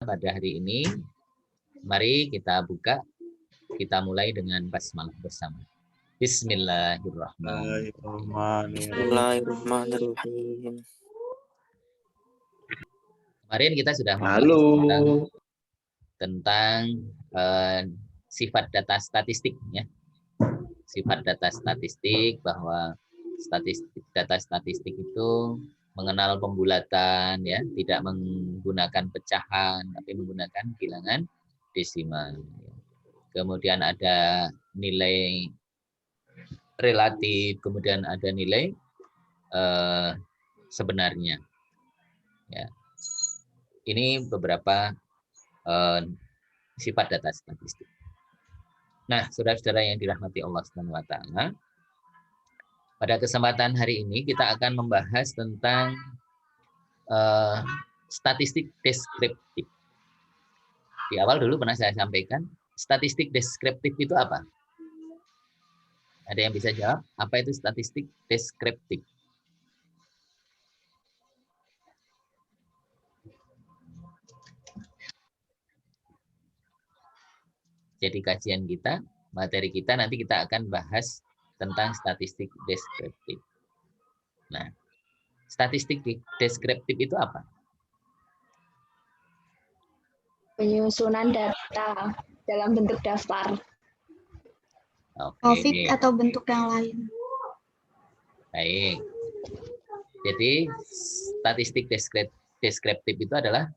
pada hari ini, mari kita buka, kita mulai dengan basmalah bersama. Bismillahirrahmanirrahim. Bismillahirrahmanirrahim. Kemarin kita sudah membahas tentang sifat data statistik, ya. Sifat data statistik, bahwa data statistik itu mengenal pembulatan, ya, tidak menggunakan pecahan, tapi menggunakan bilangan desimal. Kemudian ada nilai relatif, kemudian ada nilai sebenarnya. Ya. Ini beberapa sifat data statistik. Nah, saudara-saudara yang dirahmati Allah Subhanahu wa taala, pada kesempatan hari ini kita akan membahas tentang statistik deskriptif. Di awal dulu pernah saya sampaikan, statistik deskriptif itu apa? Ada yang bisa jawab? Apa itu statistik deskriptif? Jadi kajian kita, materi kita nanti kita akan bahas tentang statistik deskriptif. Nah, statistik deskriptif itu apa? Penyusunan data dalam bentuk daftar. Grafik atau bentuk yang lain. Baik. Jadi statistik deskriptif itu adalah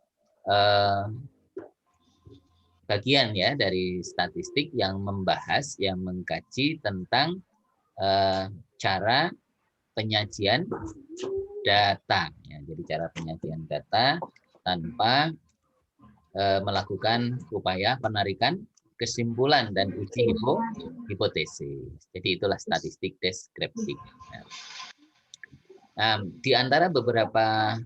bagian, ya, dari statistik yang membahas, yang mengkaji tentang cara penyajian data. Ya, jadi cara penyajian data tanpa melakukan upaya penarikan kesimpulan dan uji hipotesis. Jadi itulah statistik deskriptif. Nah, di antara beberapa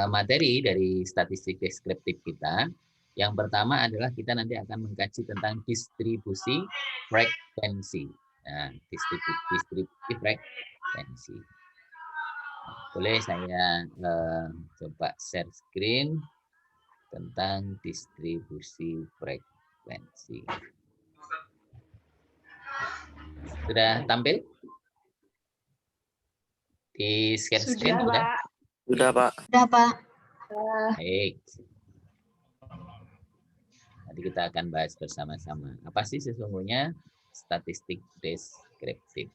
materi dari statistik deskriptif kita, yang pertama adalah kita nanti akan mengkaji tentang distribusi frekuensi. Nah, distribusi frekuensi. Boleh saya coba share screen tentang distribusi frekuensi. Sudah tampil? Di share screen sudah? Sudah, Pak. Sudah, Pak. Baik. Nanti kita akan bahas bersama-sama. Apa sih sesungguhnya statistik deskriptif?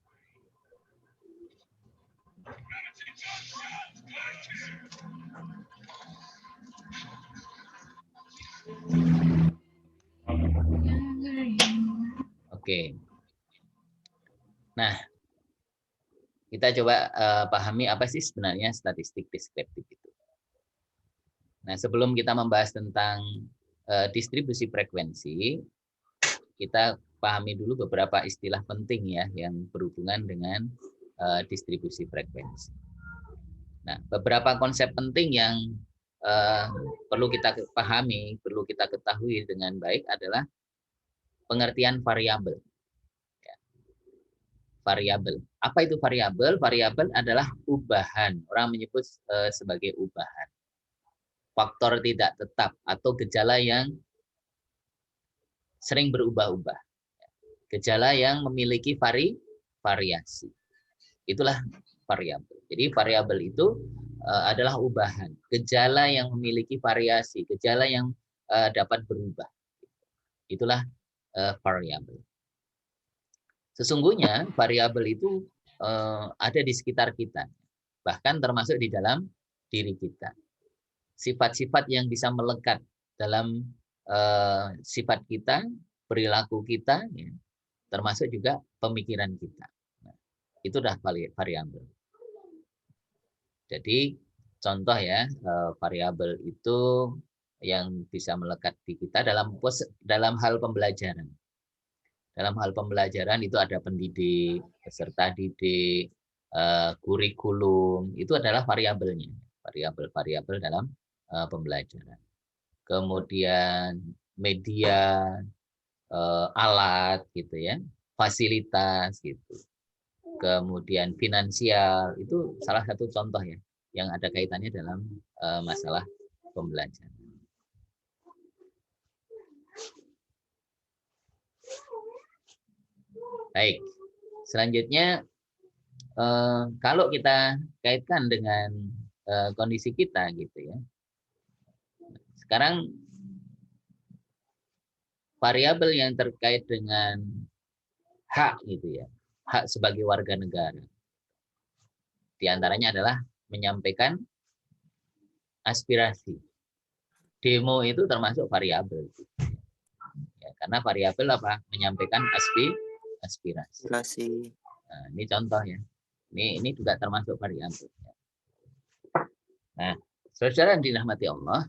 Oke. Nah, kita coba pahami apa sih sebenarnya statistik deskriptif itu. Nah, sebelum kita membahas tentang distribusi frekuensi, kita pahami dulu beberapa istilah penting, ya, yang berhubungan dengan distribusi frekuensi. Nah, beberapa konsep penting yang perlu kita pahami, perlu kita ketahui dengan baik adalah pengertian variabel. Variabel. Apa itu variabel? Variabel adalah ubahan. Orang menyebut sebagai ubahan. Faktor tidak tetap atau gejala yang sering berubah-ubah. Gejala yang memiliki variasi. Itulah variabel. Jadi variabel itu adalah ubahan. Gejala yang memiliki variasi. Gejala yang dapat berubah. Itulah variabel. Sesungguhnya variabel itu ada di sekitar kita, bahkan termasuk di dalam diri kita. Sifat-sifat yang bisa melekat dalam sifat kita, perilaku kita, ya, termasuk juga pemikiran kita. Nah, itu dah variabel. Jadi contoh, ya, variabel itu yang bisa melekat di kita dalam hal pembelajaran. Dalam hal pembelajaran itu ada pendidik, peserta didik, kurikulum, itu adalah variabelnya, variabel-variabel dalam pembelajaran. Kemudian media, alat, gitu, ya, fasilitas, gitu. Kemudian finansial, itu salah satu contoh, ya, yang ada kaitannya dalam masalah pembelajaran. Baik. Selanjutnya kalau kita kaitkan dengan kondisi kita gitu ya. Sekarang variabel yang terkait dengan hak gitu ya. Hak sebagai warga negara. Di antaranya adalah menyampaikan aspirasi. Demo itu termasuk variabel. Ya, karena variabel apa? Menyampaikan aspirasi. Nah, ini contoh ya. Ini juga termasuk variabel. Nah, saudara yang dirahmati Allah,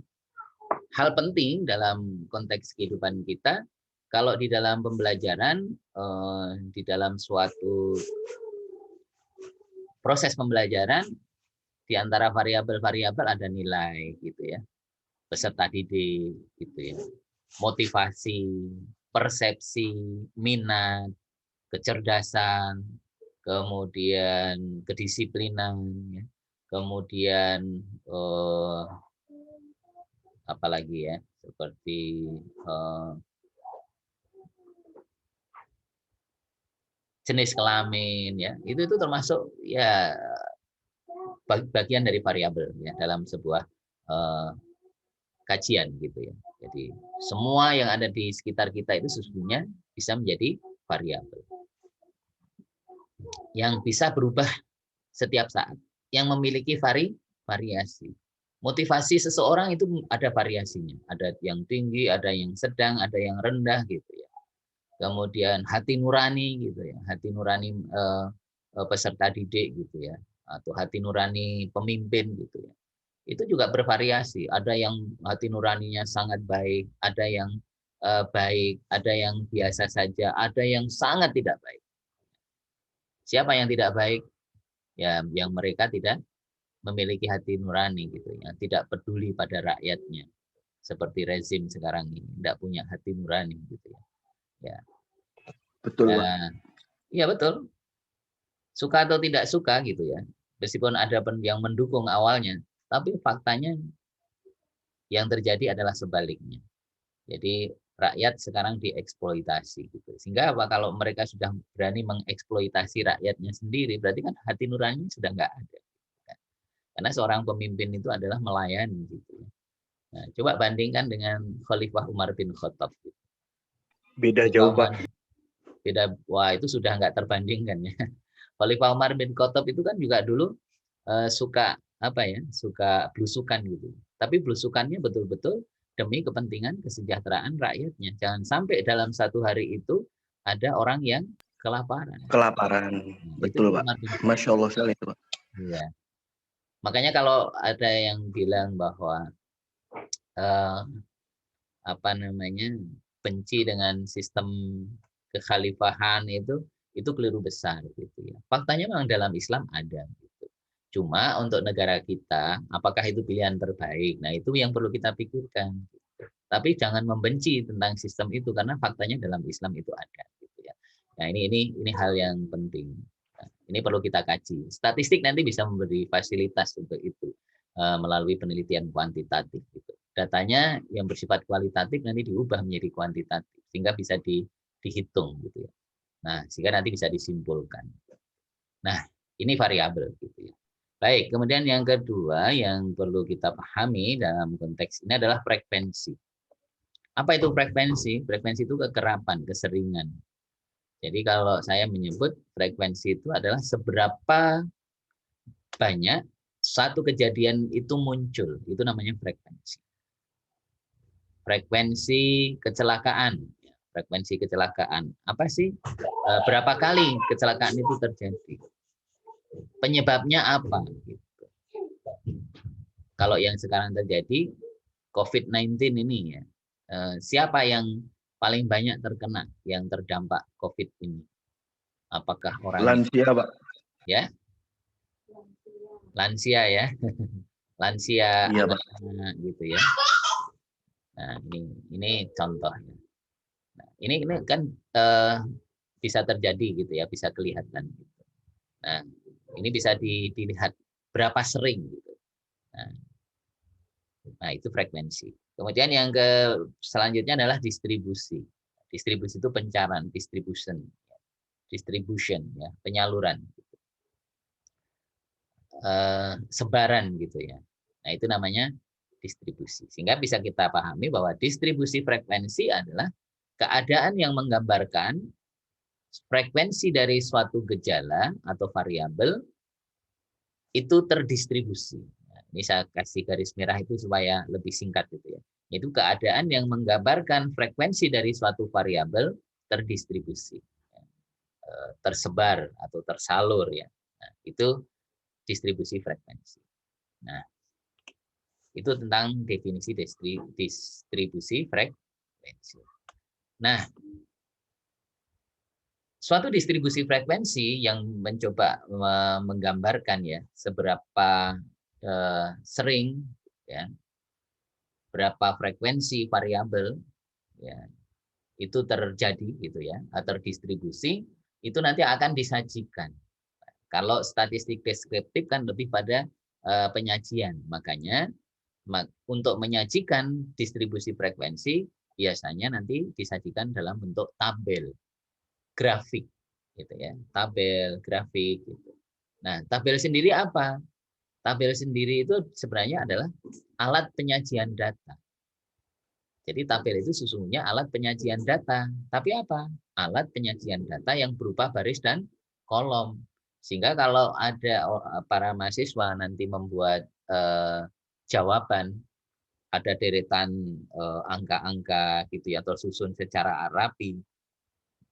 hal penting dalam konteks kehidupan kita, kalau di dalam pembelajaran, di dalam suatu proses pembelajaran, di antara variabel-variabel ada nilai, gitu ya, peserta didik, gitu ya, motivasi, persepsi, minat, kecerdasan, kemudian kedisiplinan, ya, kemudian apalagi ya, seperti jenis kelamin, ya, itu termasuk ya bagian dari variabel ya dalam sebuah kajian gitu ya. Jadi semua yang ada di sekitar kita itu sesungguhnya bisa menjadi variabel yang bisa berubah setiap saat, yang memiliki variasi. Motivasi seseorang itu ada variasinya, ada yang tinggi, ada yang sedang, ada yang rendah gitu ya. Kemudian hati nurani gitu ya, hati nurani peserta didik gitu ya, atau hati nurani pemimpin gitu ya. Itu juga bervariasi. Ada yang hati nuraninya sangat baik, ada yang baik, ada yang biasa saja, ada yang sangat tidak baik. Siapa yang tidak baik? Ya, yang mereka tidak memiliki hati nurani gitu ya, tidak peduli pada rakyatnya. Seperti rezim sekarang ini, tidak punya hati nurani gitu ya. Ya. Betul, Pak. Iya betul. Suka atau tidak suka gitu ya. Meskipun ada yang mendukung awalnya, tapi faktanya yang terjadi adalah sebaliknya. Jadi rakyat sekarang dieksploitasi gitu. Sehingga apa, kalau mereka sudah berani mengeksploitasi rakyatnya sendiri, berarti kan hati nurani sudah nggak ada. Karena seorang pemimpin itu adalah melayani gitu. Nah, coba bandingkan dengan Khalifah Umar bin Khattab. Beda jauh, Pak. Beda, wah itu sudah nggak terbandingkan ya. Khalifah Umar bin Khattab itu kan juga dulu suka apa ya, suka belusukan gitu. Tapi belusukannya betul-betul demi kepentingan kesejahteraan rakyatnya. Jangan sampai dalam satu hari itu ada orang yang kelaparan. Kelaparan, betul Pak. Masya Allah sekali itu Pak. Iya. Makanya kalau ada yang bilang bahwa apa namanya, benci dengan sistem kekhalifahan itu keliru besar gitu ya. Faktanya memang dalam Islam ada gitu. Cuma untuk negara kita, apakah itu pilihan terbaik? Nah, itu yang perlu kita pikirkan. Gitu. Tapi jangan membenci tentang sistem itu karena faktanya dalam Islam itu ada gitu ya. Nah, ini hal yang penting. Nah, ini perlu kita kaji. Statistik nanti bisa memberi fasilitas untuk itu melalui penelitian kuantitatif gitu. Datanya yang bersifat kualitatif nanti diubah menjadi kuantitatif sehingga bisa dihitung gitu ya. Nah, sehingga nanti bisa disimpulkan. Nah, ini variabel gitu ya. Baik, kemudian yang kedua yang perlu kita pahami dalam konteks ini adalah frekuensi. Apa itu frekuensi? Frekuensi itu kekerapan, keseringan. Jadi kalau saya menyebut frekuensi itu adalah seberapa banyak satu kejadian itu muncul, itu namanya frekuensi. Frekuensi kecelakaan. Frekuensi kecelakaan. Apa sih? Berapa kali kecelakaan itu terjadi? Penyebabnya apa? Gitu. Kalau yang sekarang terjadi, COVID-19 ini ya, siapa yang paling banyak terkena, yang terdampak COVID ini? Apakah orang lansia, Pak? Ya, lansia ya, lansia, iya, Pak. Gitu ya. Nah, ini contohnya. Nah, ini kan bisa terjadi gitu ya, bisa kelihatan. Gitu. Nah, ini bisa dilihat berapa sering gitu. Nah, itu frekuensi. Kemudian yang selanjutnya adalah distribusi. Distribusi itu pencarian, distribution. distribution, ya, penyaluran, sebaran gitu ya. Nah, itu namanya distribusi. Sehingga bisa kita pahami bahwa distribusi frekuensi adalah keadaan yang menggambarkan frekuensi dari suatu gejala atau variabel itu terdistribusi. Nah, ini saya kasih garis merah itu supaya lebih singkat gitu ya. Itu keadaan yang menggambarkan frekuensi dari suatu variabel terdistribusi, tersebar atau tersalur ya. Nah, itu distribusi frekuensi. Nah, itu tentang definisi distribusi frekuensi. Nah, suatu distribusi frekuensi yang mencoba menggambarkan ya seberapa sering ya berapa frekuensi variabel ya itu terjadi gitu ya terdistribusi itu nanti akan disajikan. Kalau statistik deskriptif kan lebih pada penyajian, makanya untuk menyajikan distribusi frekuensi biasanya nanti disajikan dalam bentuk tabel, grafik, gitu ya, tabel, grafik, gitu. Nah, tabel sendiri apa? Tabel sendiri itu sebenarnya adalah alat penyajian data. Jadi tabel itu sesungguhnya alat penyajian data. Tapi apa? Alat penyajian data yang berupa baris dan kolom. Sehingga kalau ada para mahasiswa nanti membuat jawaban, ada deretan angka-angka gitu ya, atau susun secara rapi,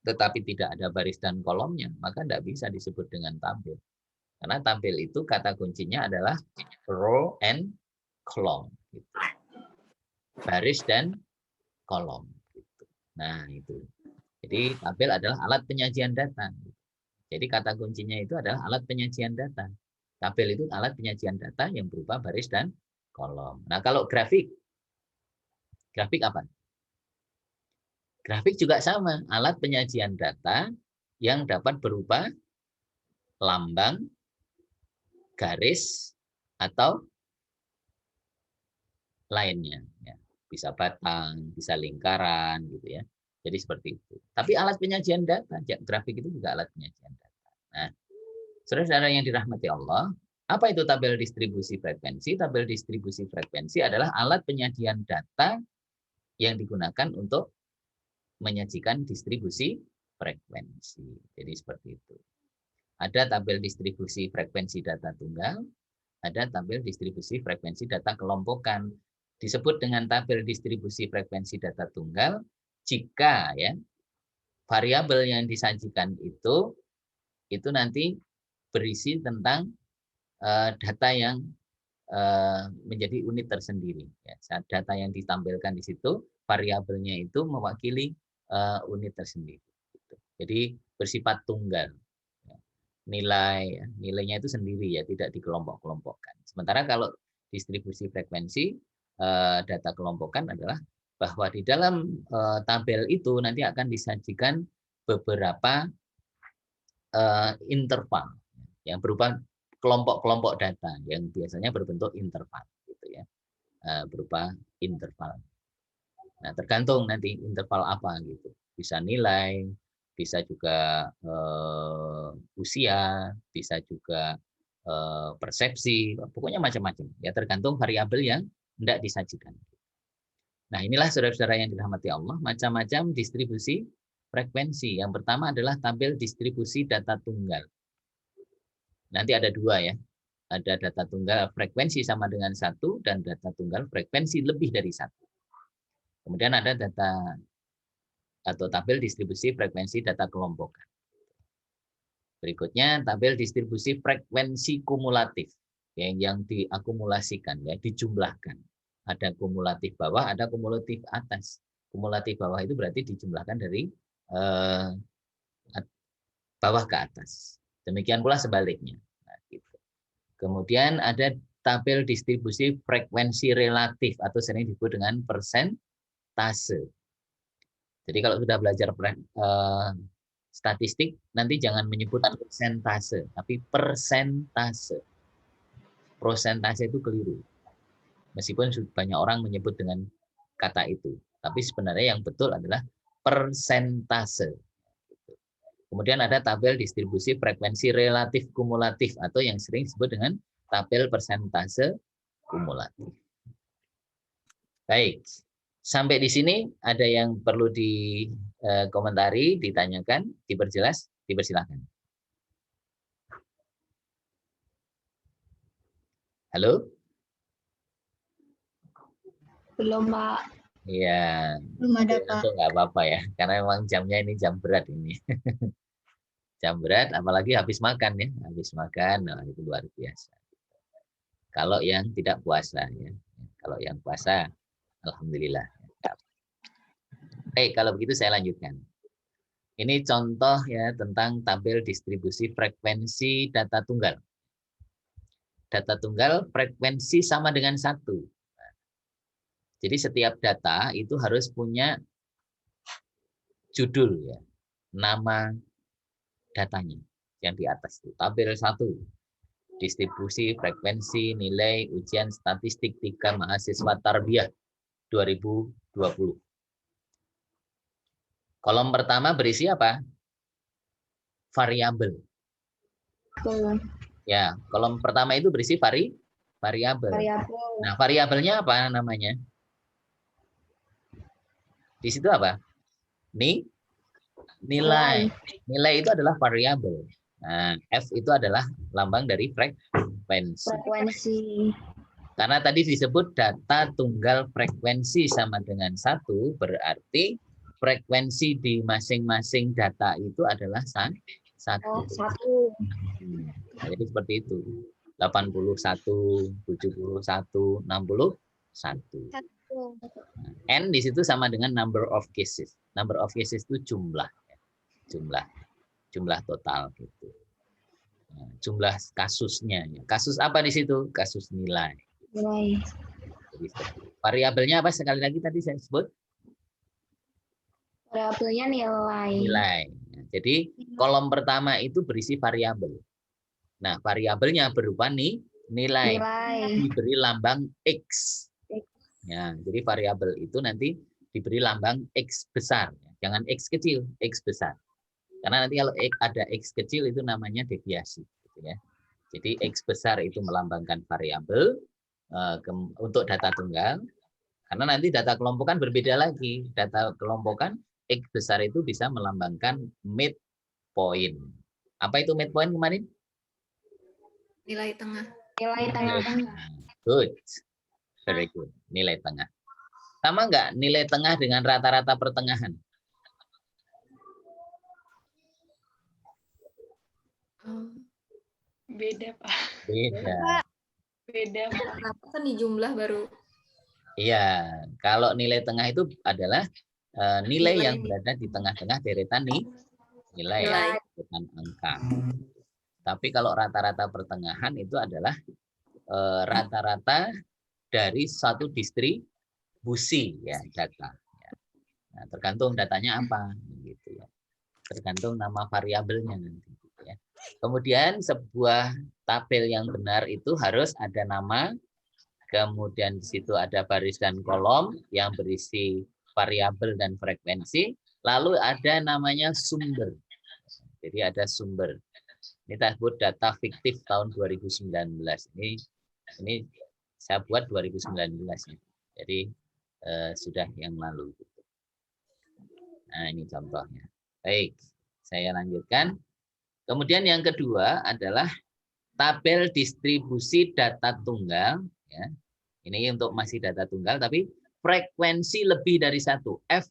tetapi tidak ada baris dan kolomnya, maka tidak bisa disebut dengan tabel. Karena tabel itu kata kuncinya adalah row and column. Gitu. Baris dan kolom. Gitu. Nah, itu. Jadi tabel adalah alat penyajian data. Jadi kata kuncinya itu adalah alat penyajian data. Tabel itu alat penyajian data yang berupa baris dan kolom. Nah, kalau grafik apa? Grafik juga sama, alat penyajian data yang dapat berupa lambang, garis, atau lainnya. Ya. Bisa batang, bisa lingkaran, gitu ya. Jadi seperti itu. Tapi alat penyajian data, grafik itu juga alat penyajian data. Nah, saudara-saudara yang dirahmati Allah, apa itu tabel distribusi frekuensi? Tabel distribusi frekuensi adalah alat penyajian data yang digunakan untuk menyajikan distribusi frekuensi. Jadi seperti itu. Ada tabel distribusi frekuensi data tunggal, ada tabel distribusi frekuensi data kelompokan. Disebut dengan tabel distribusi frekuensi data tunggal jika ya variabel yang disajikan itu nanti berisi tentang data yang menjadi unit tersendiri. Ya, data yang ditampilkan di situ variabelnya itu mewakili unit tersendiri. Jadi bersifat tunggal. Nilainya itu sendiri ya, tidak dikelompok-kelompokkan. Sementara kalau distribusi frekuensi data kelompokan adalah bahwa di dalam tabel itu nanti akan disajikan beberapa interval yang berupa kelompok-kelompok data yang biasanya berbentuk interval gitu ya, berupa interval. Nah, tergantung nanti interval apa gitu. Bisa nilai, bisa juga usia, bisa juga persepsi, pokoknya macam-macam. Ya tergantung variabel yang hendak disajikan. Nah, inilah saudara-saudara yang dirahmati Allah, macam-macam distribusi frekuensi. Yang pertama adalah tabel distribusi data tunggal. Nanti ada dua ya. Ada data tunggal frekuensi sama dengan 1 dan data tunggal frekuensi lebih dari 1. Kemudian ada data atau tabel distribusi frekuensi data kelompokan. Berikutnya tabel distribusi frekuensi kumulatif yang diakumulasikan ya, dijumlahkan. Ada kumulatif bawah, ada kumulatif atas. Kumulatif bawah itu berarti dijumlahkan dari bawah ke atas. Demikian pula sebaliknya. Nah, gitu. Kemudian ada tabel distribusi frekuensi relatif atau sering disebut dengan persentase. Jadi kalau sudah belajar statistik, nanti jangan menyebut persentase, tapi persentase. Prosentase itu keliru. Meskipun banyak orang menyebut dengan kata itu. Tapi sebenarnya yang betul adalah persentase. Kemudian ada tabel distribusi frekuensi relatif kumulatif atau yang sering disebut dengan tabel persentase kumulatif. Baik, sampai di sini ada yang perlu dikomentari, ditanyakan, diperjelas, dipersilakan. Halo? Belum, Pak. Iya. Belum ada, Pak. Itu nggak apa-apa ya, karena memang jamnya ini jam berat ini. Jam berat, apalagi habis makan ya. Habis makan, nah, itu luar biasa. Kalau yang tidak puasa ya. Kalau yang puasa, alhamdulillah. Baik, kalau begitu saya lanjutkan. Ini contoh ya tentang tabel distribusi frekuensi data tunggal. Data tunggal frekuensi sama dengan 1. Jadi setiap data itu harus punya judul ya, nama datanya yang di atas itu. Tabel 1, distribusi frekuensi nilai ujian statistik 3 mahasiswa tarbiyah 2020. Kolom pertama berisi apa? Variabel. Ya, kolom pertama itu berisi variabel. Nah, variabelnya apa namanya? Di situ apa? Nilai. Nilai itu adalah variabel. Nah, F itu adalah lambang dari frekuensi. Karena tadi disebut data tunggal frekuensi sama dengan 1, berarti frekuensi di masing-masing data itu adalah 1. Nah, jadi seperti itu. 81, 71, 61. N di situ sama dengan number of cases. Number of cases itu jumlah total gitu. Nah, jumlah kasusnya. Kasus apa di situ? Kasus nilai. Jadi, variabelnya apa sekali lagi tadi saya sebut? Variabelnya Nilai. Nah, jadi kolom pertama itu berisi variabel. Nah, variabelnya berupa nilai. Diberi lambang X. Ya, jadi variabel itu nanti diberi lambang X besar. Jangan X kecil, X besar. Karena nanti kalau ada X kecil itu namanya deviasi. Gitu ya. Jadi X besar itu melambangkan variabel untuk data tunggal. Karena nanti data kelompokan berbeda lagi. Data kelompokan X besar itu bisa melambangkan midpoint. Apa itu midpoint kemarin? Nilai tengah. Good. Very good. Nilai tengah. Sama nggak nilai tengah dengan rata-rata pertengahan? Beda, Pak. Beda, Pak. Kan di jumlah baru. Iya, kalau nilai tengah itu adalah nilai yang berada di tengah-tengah deretan nilai deretan angka. Tapi kalau rata-rata pertengahan itu adalah rata-rata dari satu distribusi ya data. Nah, tergantung datanya apa, gitu ya. Tergantung nama variabelnya nanti. Gitu ya. Kemudian sebuah tabel yang benar itu harus ada nama, kemudian di situ ada baris dan kolom yang berisi variabel dan frekuensi, lalu ada namanya sumber. Jadi ada sumber. Ini kita sebut data fiktif tahun 2019. Ini saya buat 2019 ya. Jadi sudah yang lalu. Nah, ini contohnya. Baik, saya lanjutkan. Kemudian yang kedua adalah tabel distribusi data tunggal. Ya. Ini untuk masih data tunggal, tapi frekuensi lebih dari 1. F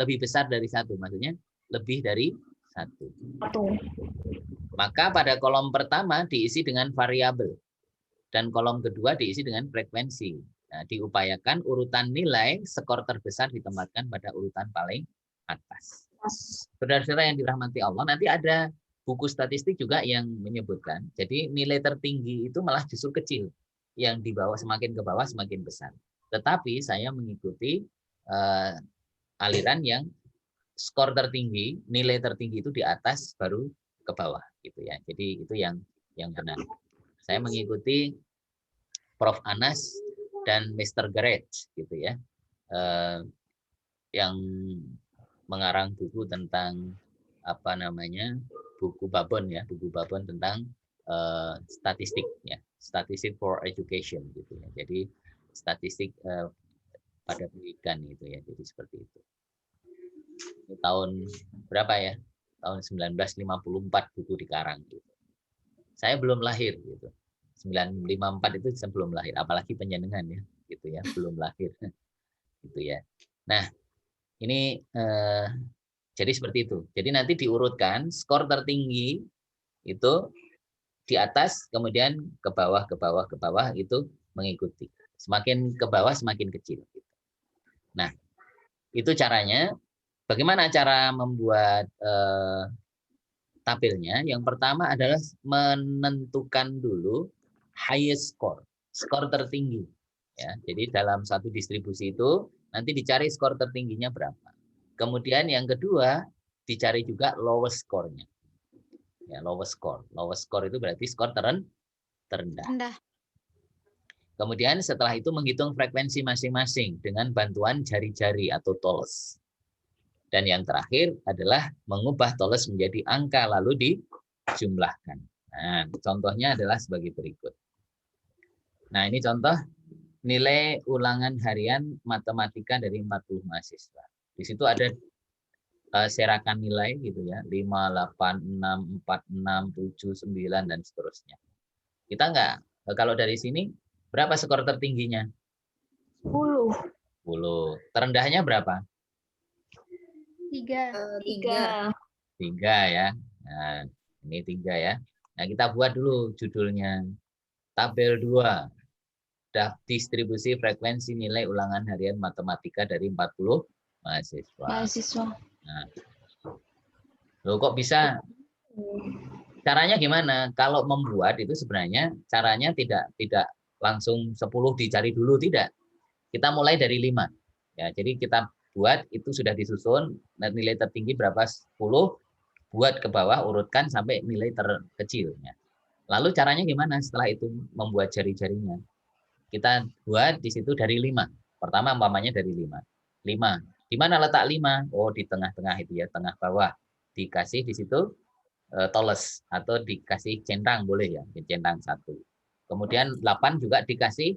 lebih besar dari 1. Maksudnya lebih dari 1. Maka pada kolom pertama diisi dengan variabel. Dan kolom kedua diisi dengan frekuensi. Nah, diupayakan urutan nilai skor terbesar ditempatkan pada urutan paling atas. Saudara-saudara yang dirahmati Allah, nanti ada buku statistik juga yang menyebutkan. Jadi nilai tertinggi itu malah justru kecil. Yang di bawah semakin ke bawah semakin besar. Tetapi saya mengikuti aliran yang skor tertinggi, nilai tertinggi itu di atas baru ke bawah gitu ya. Jadi itu yang benar. Saya mengikuti Prof. Anas dan Mr. Garrett gitu ya. Yang mengarang buku tentang buku Babon ya, buku Babon tentang statistik ya, statistik for education gitu ya. Jadi statistik pada pendidikan gitu ya. Jadi seperti itu. Ini tahun berapa ya? Tahun 1954 buku dikarang gitu. Saya belum lahir gitu. 954 itu saya belum lahir, apalagi penjenengan ya, gitu ya, belum lahir, gitu ya. Nah, ini jadi seperti itu. Jadi nanti diurutkan skor tertinggi itu di atas, kemudian ke bawah, ke bawah, ke bawah itu mengikuti. Semakin ke bawah semakin kecil. Nah, itu caranya. Bagaimana cara membuat tabelnya? Yang pertama adalah menentukan dulu highest score, skor tertinggi. Ya, jadi dalam satu distribusi itu nanti dicari skor tertingginya berapa. Kemudian yang kedua dicari juga lowest score-nya. Ya, lowest score. Lowest score itu berarti skor terendah. Kemudian setelah itu menghitung frekuensi masing-masing dengan bantuan jari-jari atau tools. Dan yang terakhir adalah mengubah tools menjadi angka lalu dijumlahkan. Nah, contohnya adalah sebagai berikut. Nah, ini contoh nilai ulangan harian matematika dari 40 mahasiswa. Di situ ada serakan nilai gitu ya, 5, 8, 6, 4, 6, 7, 9 dan seterusnya. Kita kalau dari sini berapa skor tertingginya? 10. 10. Terendahnya berapa? 3. 3 ya. Nah, ini 3 ya. Nah, kita buat dulu judulnya. Tabel 2. Distribusi frekuensi nilai ulangan harian matematika dari 40 mahasiswa. Nah, loh kok bisa? Caranya gimana? Kalau membuat itu sebenarnya caranya tidak langsung 10 dicari dulu, tidak. Kita mulai dari 5. Ya, jadi kita buat itu sudah disusun nilai tertinggi berapa 10, buat ke bawah urutkan sampai nilai terkecilnya. Lalu caranya gimana setelah itu membuat jari-jarinya? Kita buat di situ dari 5. Pertama umpamanya dari 5. 5. Di mana letak 5? Oh, di tengah-tengah itu ya, tengah bawah. Dikasih di situ toles atau dikasih centang boleh ya, centang 1. Kemudian 8 juga dikasih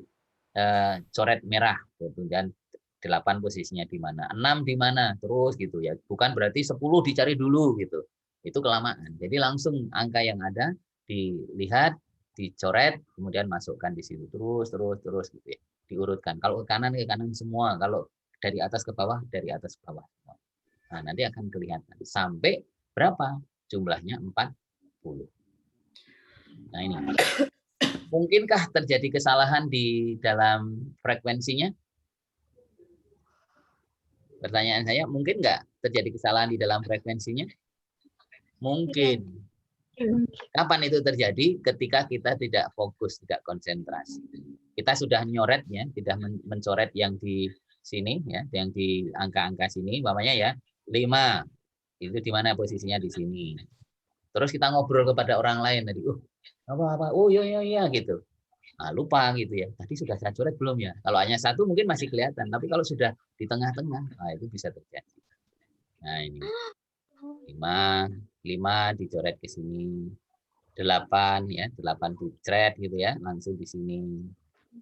coret merah gitu, dan 8 posisinya di mana, 6 di mana, terus gitu ya. Bukan berarti 10 dicari dulu gitu. Itu kelamaan. Jadi langsung angka yang ada dilihat, dicoret, kemudian masukkan di situ terus gitu ya. Diurutkan. Kalau ke kanan semua, kalau dari atas ke bawah dari atas ke bawah. Nah, nanti akan kelihatan sampai berapa jumlahnya 40. Nah, ini. Mungkinkah terjadi kesalahan di dalam frekuensinya? Pertanyaan saya, mungkin nggak terjadi kesalahan di dalam frekuensinya? Mungkin. Kapan itu terjadi? Ketika kita tidak fokus, tidak konsentrasi. Kita sudah nyoret ya, tidak mencoret yang di sini ya, yang di angka-angka sini, umpamanya ya 5. Itu di mana posisinya di sini. Terus kita ngobrol kepada orang lain tadi, apa? Oh iya gitu. Nah, lupa gitu ya. Tadi sudah saya coret belum ya? Kalau hanya 1 mungkin masih kelihatan, tapi kalau sudah di tengah-tengah, nah itu bisa terjadi. Nah, ini 5 dicoret ke sini. 8 ya, 8 dicret gitu ya, langsung di sini.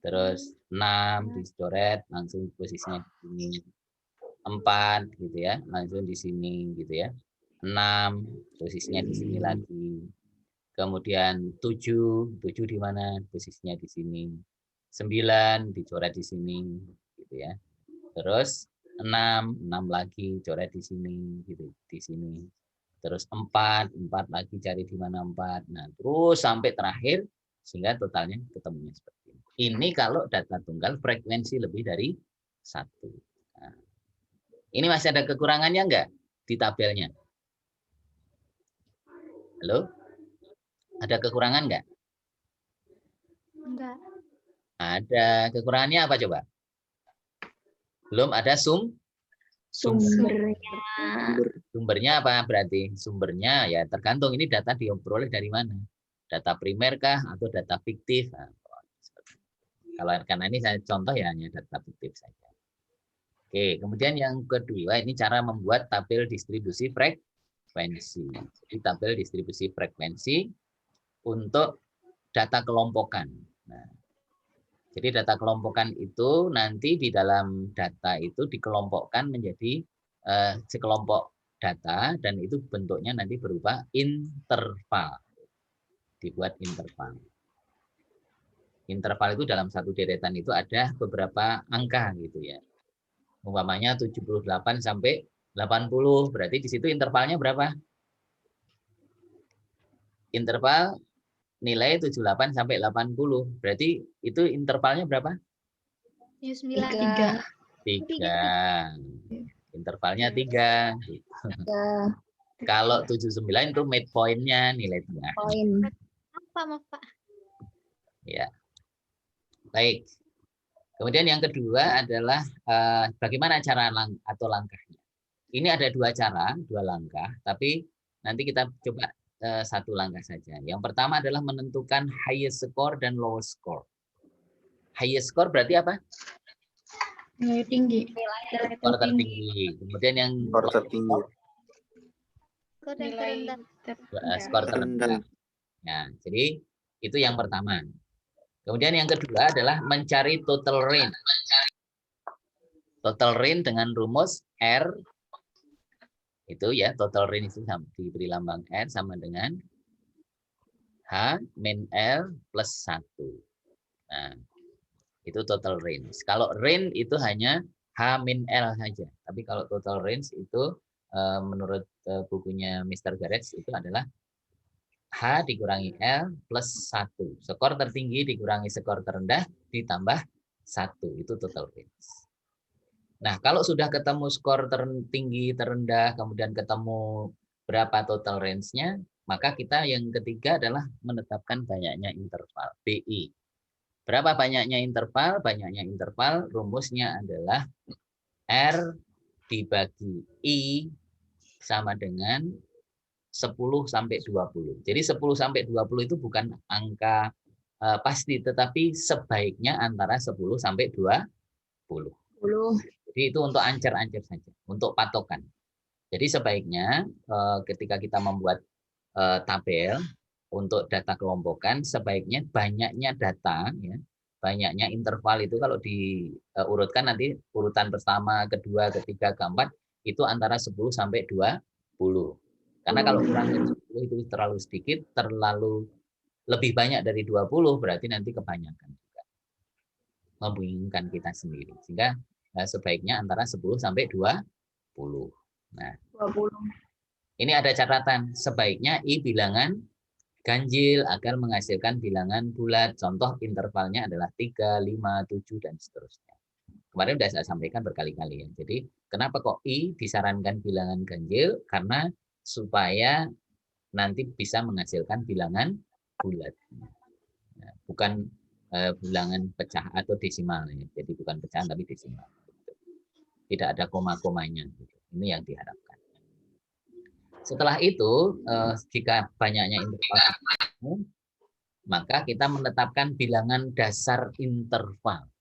Terus 6 dicoret langsung posisinya di sini. 4 gitu ya, langsung di sini gitu ya. 6 posisinya di sini lagi. Kemudian 7 di mana? Posisinya di sini. 9 dicoret di sini gitu ya. Terus 6 lagi coret di sini gitu, di sini. Terus 4 lagi cari di mana 4. Nah, terus sampai terakhir sehingga totalnya ketemunya seperti ini. Ini kalau data tunggal frekuensi lebih dari 1. Nah, ini masih ada kekurangannya enggak di tabelnya? Halo? Ada kekurangan enggak? Enggak. Ada. Kekurangannya apa coba? Belum ada Sumbernya apa berarti? Sumbernya ya tergantung ini data diperoleh dari mana. Data primer kah atau data fiktif? Nah, kalau karena ini saya contoh ya hanya data fiktif saja. Oke, kemudian yang kedua ini cara membuat tabel distribusi frekuensi. Jadi tabel distribusi frekuensi untuk data kelompokan. Nah, jadi data kelompokan itu nanti di dalam data itu dikelompokkan menjadi sekelompok data dan itu bentuknya nanti berupa interval. Dibuat interval. Interval itu dalam satu deretan itu ada beberapa angka gitu ya. Umpamanya 78 sampai 80, berarti di situ intervalnya berapa? Interval nilai 78 sampai 80. Berarti itu intervalnya berapa? 3. 3. Intervalnya 3. Kalau 79 itu midpoint-nya nilai tengah. Apa, Pak? Ya. Baik. Kemudian yang kedua adalah bagaimana cara atau langkahnya. Ini ada dua cara, dua langkah, tapi nanti kita coba satu langkah saja. Yang pertama adalah menentukan highest score dan lowest score. Highest score berarti apa? Nilai tinggi. Skor tertinggi. Kemudian yang Skor tertinggi. skor terendah. Nah, jadi itu yang pertama. Kemudian yang kedua adalah mencari total range. Total range dengan rumus R itu ya, total range itu diberi lambang R sama dengan H min L plus 1. Nah, itu total range. Kalau range itu hanya H min L saja. Tapi kalau total range itu menurut bukunya Mr. Garrett itu adalah H dikurangi L plus 1. Skor tertinggi dikurangi skor terendah ditambah 1. Itu total range. Nah, kalau sudah ketemu skor tertinggi, terendah, kemudian ketemu berapa total range-nya, maka kita yang ketiga adalah menetapkan banyaknya interval, BI. Berapa banyaknya interval? Banyaknya interval rumusnya adalah R dibagi I sama dengan 10 sampai 20. Jadi 10 sampai 20 itu bukan angka pasti, tetapi sebaiknya antara 10 sampai 20. Jadi itu untuk ancer-ancer saja, untuk patokan. Jadi sebaiknya ketika kita membuat tabel untuk data kelompokan, sebaiknya banyaknya data, ya, banyaknya interval itu kalau diurutkan nanti urutan pertama, kedua, ketiga, keempat itu antara 10 sampai 20. Karena kalau kurang dari 10 itu terlalu sedikit, terlalu lebih banyak dari 20 berarti nanti kebanyakan juga. Membingungkan kita sendiri. Sehingga sebaiknya antara 10 sampai 20. Nah, 20. Ini ada catatan, sebaiknya I bilangan ganjil agar menghasilkan bilangan bulat. Contoh intervalnya adalah 3, 5, 7, dan seterusnya. Kemarin sudah saya sampaikan berkali-kali ya. Jadi kenapa kok I disarankan bilangan ganjil? Karena supaya nanti bisa menghasilkan bilangan bulat. Nah, bukan bilangan pecah atau desimal. Ya. Jadi bukan pecahan tapi desimal. Tidak ada koma-komanya. Ini yang diharapkan. Setelah itu, jika banyaknya interval, maka kita menetapkan bilangan dasar interval.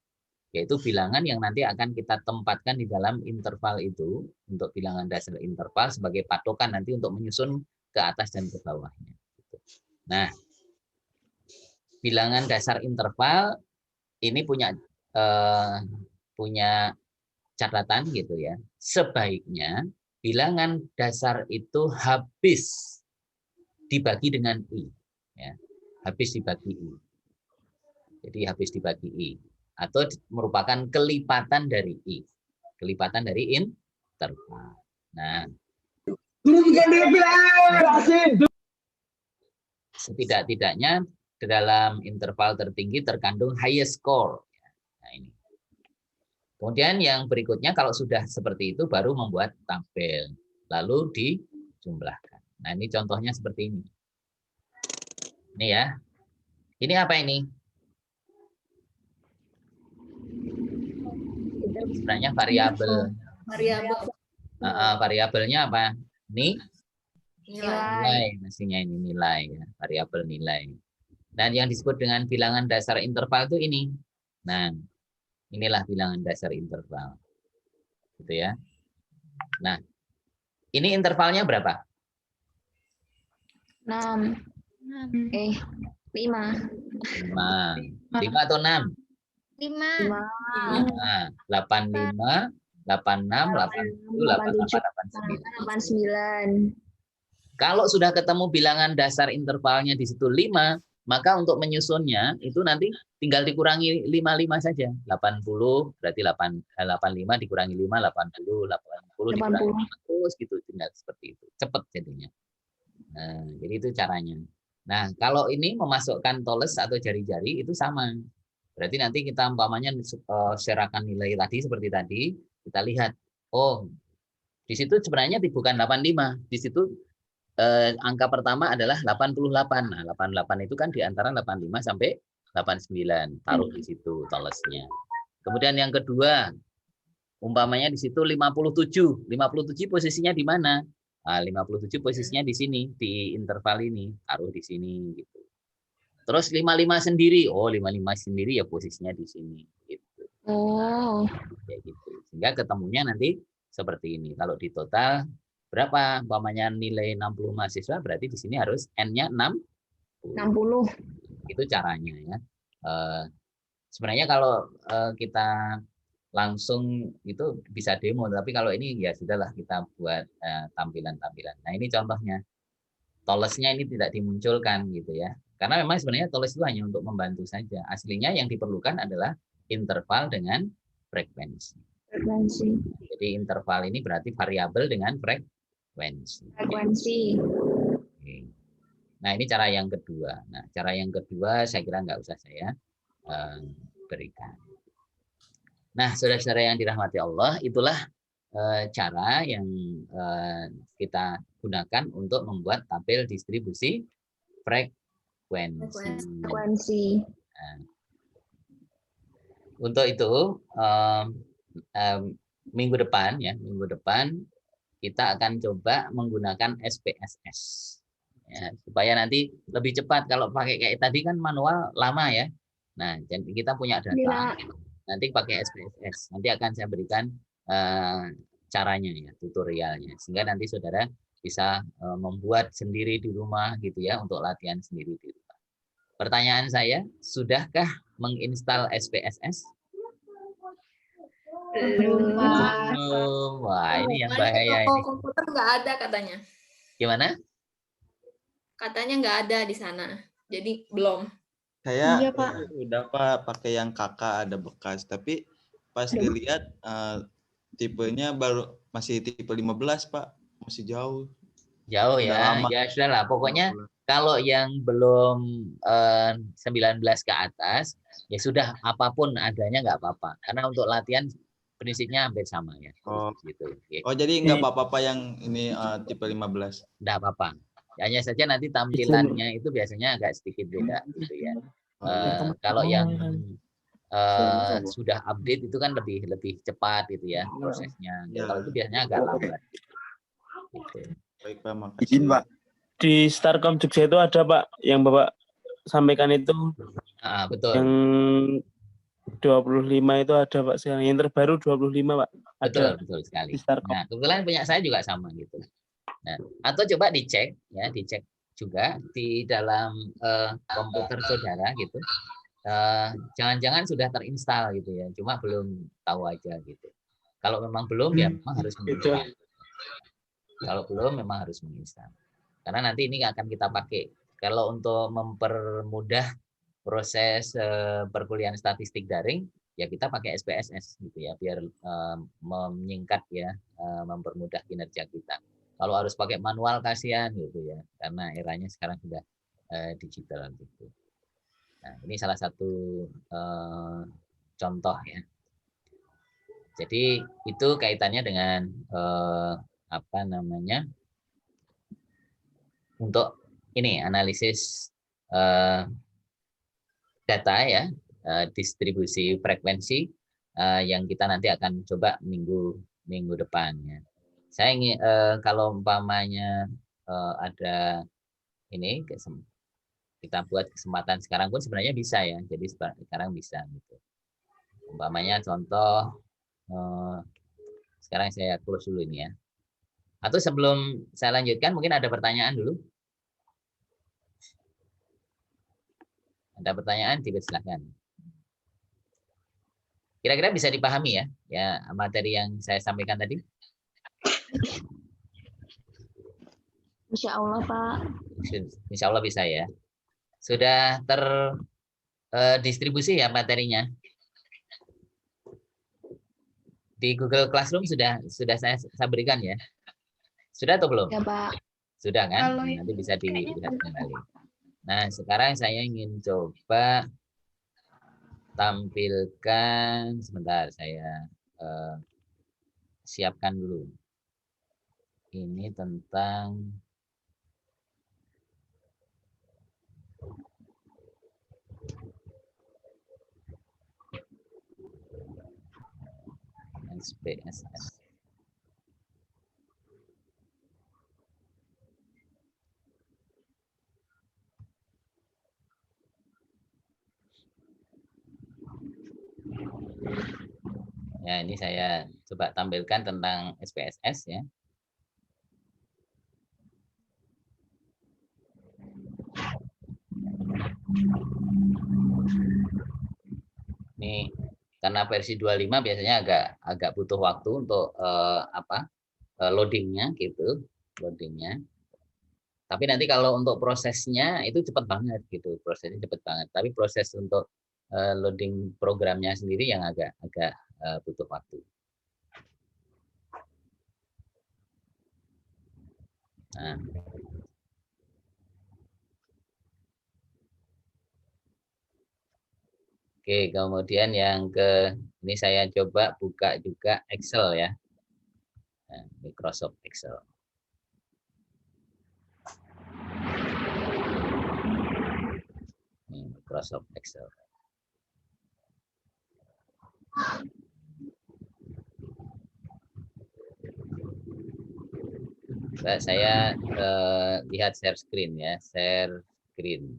Yaitu bilangan yang nanti akan kita tempatkan di dalam interval itu untuk bilangan dasar interval sebagai patokan nanti untuk menyusun ke atas dan ke bawahnya. Nah, bilangan dasar interval ini punya catatan gitu ya. Sebaiknya bilangan dasar itu habis dibagi dengan I, ya. Habis dibagi I. Jadi habis dibagi I. Atau merupakan kelipatan dari I. Kelipatan dari interval. Nah, setidak-tidaknya dalam interval tertinggi terkandung highest score. Nah, ini. Kemudian yang berikutnya kalau sudah seperti itu baru membuat tabel. Lalu dijumlahkan. Nah, ini contohnya seperti ini. Ini ya. Ini apa ini? Sebenarnya variabel. Variabelnya apa? Ini nilai. Mestinya ini nilai ya, variabel nilai. Dan yang disebut dengan bilangan dasar interval itu ini. Nah, inilah bilangan dasar interval. Gitu ya. Nah, ini intervalnya berapa? 6. 5. 5. 5 atau 6? 5. 5. 85, 86, 87, 88, 89. 89. Kalau sudah ketemu bilangan dasar intervalnya di situ 5, maka untuk menyusunnya itu nanti tinggal dikurangi 55 saja. 80 berarti 85 dikurangi 5, 80, 80 dikurangi 5, terus gitu, tinggal seperti itu. Cepat jadinya. Nah, jadi itu caranya. Nah, kalau ini memasukkan toles atau jari-jari itu sama. Berarti nanti kita umpamanya serakan nilai tadi seperti tadi, kita lihat, oh, di situ sebenarnya bukan 85, di situ angka pertama adalah 88. Nah, 88 itu kan di antara 85 sampai 89. Taruh di situ tolesnya. Kemudian yang kedua, umpamanya di situ 57. 57 posisinya di mana? Nah, 57 posisinya di sini, di interval ini. Taruh di sini gitu. Terus 55 sendiri. Oh, 55 sendiri ya posisinya di sini gitu. Oh. Ya gitu. Sehingga ketemunya nanti seperti ini. Kalau di total berapa? Umpamanya nilai 60 mahasiswa, berarti di sini harus N-nya 60. Itu caranya ya. Sebenarnya kalau kita langsung itu bisa demo, tapi kalau ini ya sudahlah kita buat tampilan-tampilan. Nah, ini contohnya. Tolesnya ini tidak dimunculkan gitu ya. Karena memang sebenarnya toles itu hanya untuk membantu saja. Aslinya yang diperlukan adalah interval dengan frekuensi. Jadi interval ini berarti variabel dengan frekuensi. Oke. Nah, ini cara yang kedua. Nah, cara yang kedua saya kira nggak usah saya berikan. Nah, saudara-saudara yang dirahmati Allah, itulah cara yang kita gunakan untuk membuat tabel distribusi frekuensi. Nah, untuk itu minggu depan kita akan coba menggunakan SPSS ya, supaya nanti lebih cepat. Kalau pakai kayak tadi kan manual lama ya. Nah, jadi kita punya data nanti pakai SPSS. Nanti akan saya berikan caranya ya, tutorialnya, sehingga nanti saudara bisa membuat sendiri di rumah gitu ya, untuk latihan sendiri di rumah. Pertanyaan saya, sudahkah menginstal SPSS? Belum. Wah, ini yang bahaya ini. Komputer nggak ada katanya. Gimana? Katanya nggak ada di sana, jadi belum. Saya Iya, Pak. udah Pak pakai yang kakak ada bekas, tapi pas dilihat tipenya baru masih tipe 15 Pak, masih jauh. Jauh Udah ya, lama. ya sudah lah. Pokoknya kalau yang belum 19 ke atas, ya sudah apapun adanya nggak apa-apa. Karena untuk latihan prinsipnya hampir sama ya. Oh, gitu. oh jadi nggak apa-apa yang ini tipe 15? Nggak apa-apa. Hanya saja nanti tampilannya itu biasanya agak sedikit beda gitu ya. Kalau yang sudah update itu kan lebih cepat gitu ya prosesnya. Kalau itu biasanya agak lambat. Gitu. Baik Pak, makasih. Pak. Di Starcom Jogja itu ada Pak yang Bapak sampaikan itu. Betul. Yang 25 itu ada Pak sekarang. Yang terbaru 25 Pak. Ada. Betul sekali. Di Starcom. Nah, kebetulan punya saya juga sama gitu. Nah, atau coba dicek juga di dalam komputer saudara gitu. Jangan-jangan sudah terinstal gitu ya, cuma belum tahu aja gitu. Kalau memang belum ya memang harus menginstal. Kalau belum memang harus menginstal. Karena nanti ini akan kita pakai. Kalau untuk mempermudah proses perkuliahan statistik daring, ya kita pakai SPSS gitu ya, biar menyingkat ya, mempermudah kinerja kita. Kalau harus pakai manual kasihan gitu ya, karena eranya sekarang sudah digital gitu. Nah, ini salah satu contoh ya. Jadi itu kaitannya dengan untuk ini analisis data ya, distribusi frekuensi yang kita nanti akan coba minggu depan ya. Saya ingin kalau umpamanya ada ini kita buat kesempatan sekarang pun sebenarnya bisa ya. Jadi sekarang bisa gitu. Umpamanya contoh sekarang saya close dulu ini ya. Atau sebelum saya lanjutkan mungkin ada pertanyaan dulu. Ada pertanyaan, dipersilahkan. Kira-kira bisa dipahami ya materi yang saya sampaikan tadi? Insya Allah, Pak. Insya Allah bisa ya. Sudah terdistribusi ya materinya? Di Google Classroom sudah saya berikan ya? Sudah atau belum? Ya, Pak. Sudah kan? Kalau Nanti bisa dilihat kembali. Nah, sekarang saya ingin coba tampilkan, sebentar saya siapkan dulu. Ini tentang SPSS. Ya, ini saya coba tampilkan tentang SPSS ya. Ini karena versi 25 biasanya agak butuh waktu untuk loadingnya gitu, loadingnya. Tapi nanti kalau untuk prosesnya itu cepat banget gitu, prosesnya cepat banget. Tapi proses untuk loading programnya sendiri yang agak butuh waktu. Nah. Oke, kemudian yang ini saya coba buka juga Excel ya. Nah, Microsoft Excel. Ini Microsoft Excel. Saya lihat share screen ya, share screen.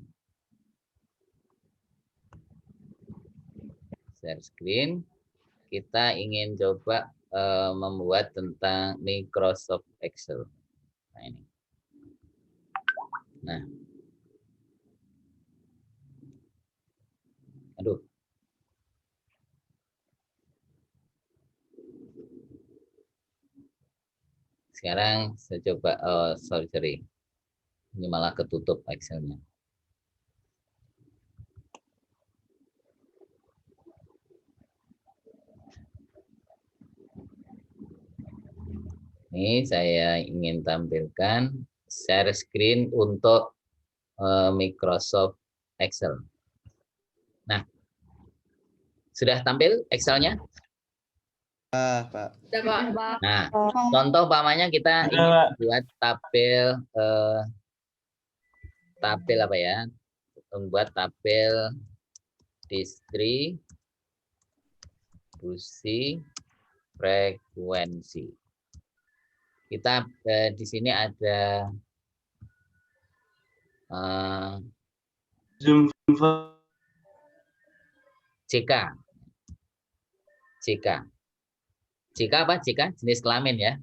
Share screen. Kita ingin coba membuat tentang Microsoft Excel. Nah, ini. Nah. Aduh. Sekarang saya coba, sorry. Ini malah ketutup Excel-nya. Ini saya ingin tampilkan share screen untuk Microsoft Excel. Nah, sudah tampil Excel-nya? Pak. Sudah, Pak. Nah, contoh umpamanya kita ingin buat tabel apa ya? Membuat tabel distribusi frekuensi. Kita di sini ada JK. JK apa? JK jenis kelamin ya.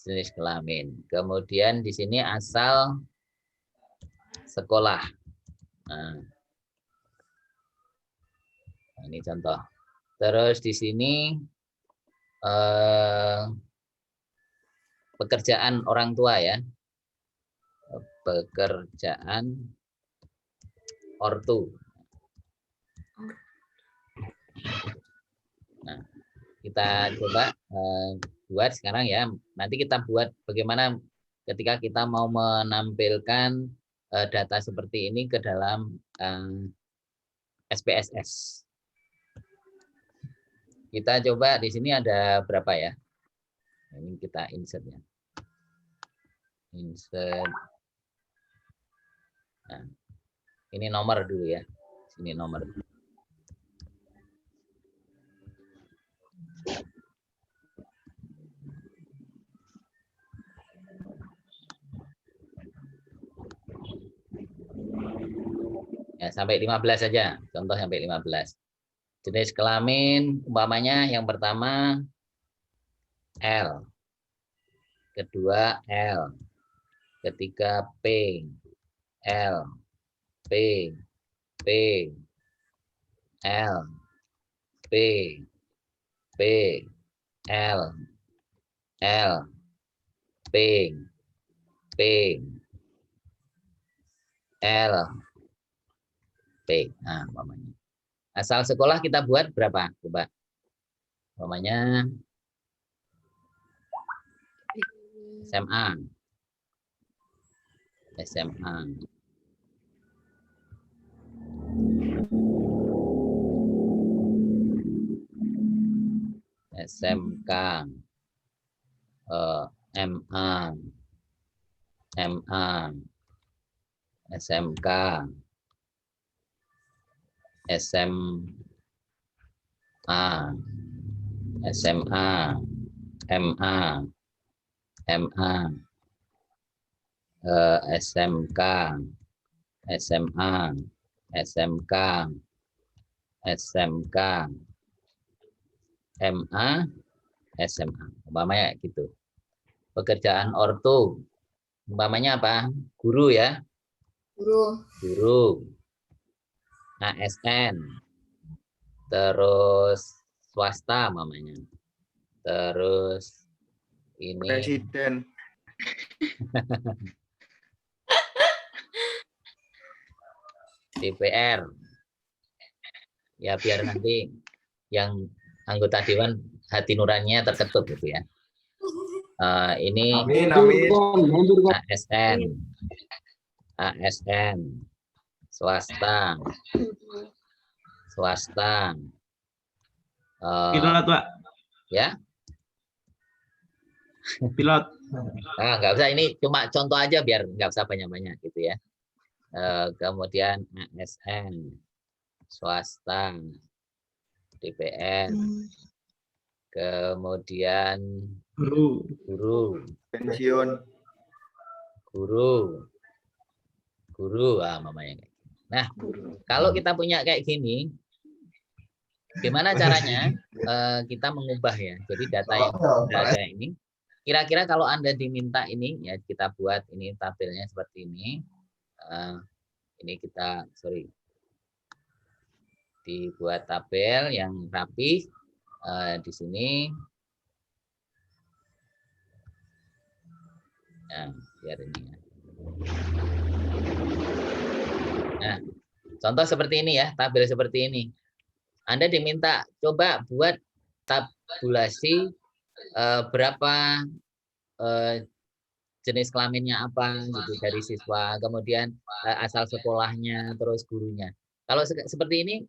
Jenis kelamin. Kemudian di sini asal sekolah. Nah, ini contoh. Terus di sini pekerjaan orang tua ya. Pekerjaan ortu. Nah, kita coba buat sekarang ya. Nanti kita buat bagaimana ketika kita mau menampilkan data seperti ini ke dalam SPSS. Kita coba di sini ada berapa ya? Ini kita insert ya. Insert. Nah, ini nomor dulu ya. Sini nomor. Ya, sampai 15 saja. Contoh sampai 15. Jenis kelamin umpamanya yang pertama L. Kedua L. Ketiga P. L. P. P. P, L, P, P, L, L, P, P, L, P. Nah, umpamanya. Asal sekolah kita buat berapa? Coba. Umpamanya SMA. SMA. SMK. MA. MA. SMK. SMA. SMA. MA. MA. SMK. SMA. SMK. SMK. MA. SMA. Umpamanya gitu. Pekerjaan ortu. Umpamanya apa? Guru ya. Guru. ASN. Terus swasta umpamanya. Terus ini Presiden. DPR. Ya biar nanti yang anggota dewan hati nuraninya terketuk gitu ya. Ini Amin. ASN. ASN. Swasta. Swasta. Pilot, Pak. Ya. Pilot. Nah, nggak usah, ini cuma contoh aja biar nggak usah banyak-banyak gitu ya. Kemudian ASN, swasta, DPR, kemudian guru, Pensiun. guru, mamanya. Nah, kalau kita punya kayak gini, gimana caranya kita mengubah ya? Jadi data yang ada ini, kira-kira kalau Anda diminta ini, ya kita buat ini tabelnya seperti ini. Ini kita, dibuat tabel yang rapi di sini. Nah, biar ini ya. Nah, contoh seperti ini ya, tabel seperti ini. Anda diminta coba buat tabulasi berapa jenis kelaminnya apa gitu dari siswa, kemudian asal sekolahnya, terus gurunya. Kalau seperti ini,